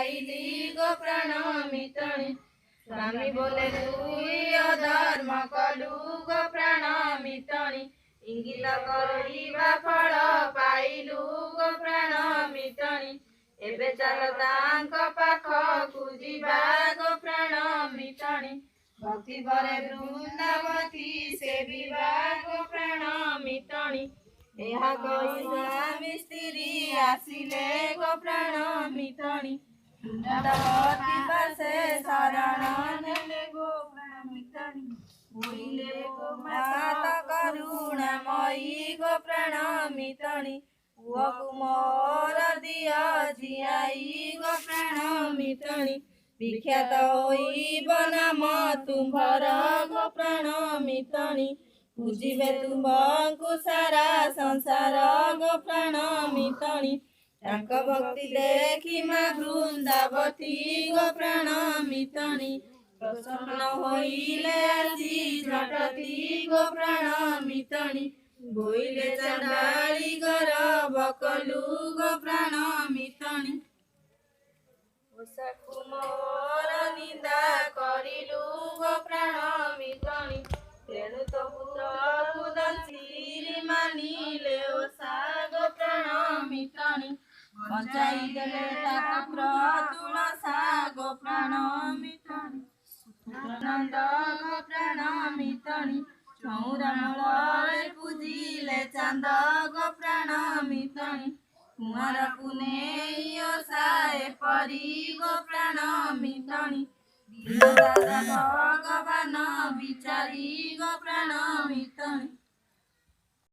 पाइली गो प्राण मितणी। स्वामी बोले तुई अधर्म कलु गो प्राण मितणी। इंगित करिबा फल पाइलु गो प्राण मितणी। एबे चल तांक पाखकु जिबा गो प्राण मितणी। भक्ति भरे वृंदावती सेविबा गो प्राण मितणी। ଏହା କହି ସ୍ୱାମୀ ସ୍ତ୍ରୀ ଆସିଲେ ଗो ପ୍ରାଣ ମିତଣି। ବୃନ୍ଦାବତୀ ପାଶେ ଶରଣ ନେଲେ ଗो ପ୍ରାଣ ମିତଣି। ବୋଇଲେ ଗೋ ମାତା କରୁଣାମୟୀ ଗो ପ୍ରାଣ ମିତଣି। ପୁଅକୁ ମୋର ଦିଅ ଝିଆଇ ଗो ପ୍ରାଣ ମିତଣି। ବିଖ୍ୟାତ ହୋଇବ ନାମ ତୁମ୍ଭର ଗो ପ୍ରାଣ ମିତଣି। पूजिबे तुम्भंकु सारा संसार गो प्राण मितणी। तांक भक्ति देखी माँ वृंदावती गो प्राण मितणी। प्रसन्न होइले आसी झटती गो प्राण मितणी। बोइले चंडाली गरब कलु गो प्राण मितणी। ओषाकु मोर निंदा करिलु गो प्राण मितणी। तेणु तो पुत्रकु दंशीरी मानिले ओषा गो प्राण मितणी। बंचाई देले ता पुत्र तुलसा गो प्राण मितणी। पुत्रनंद गो प्राण मितणी। चौरा मूले पूजिले चांद गो प्राण मितणी। कुंवर पुनेई ओषा एपरी गो प्राण मितणी। भगवान विचारी गो प्राण मितणी।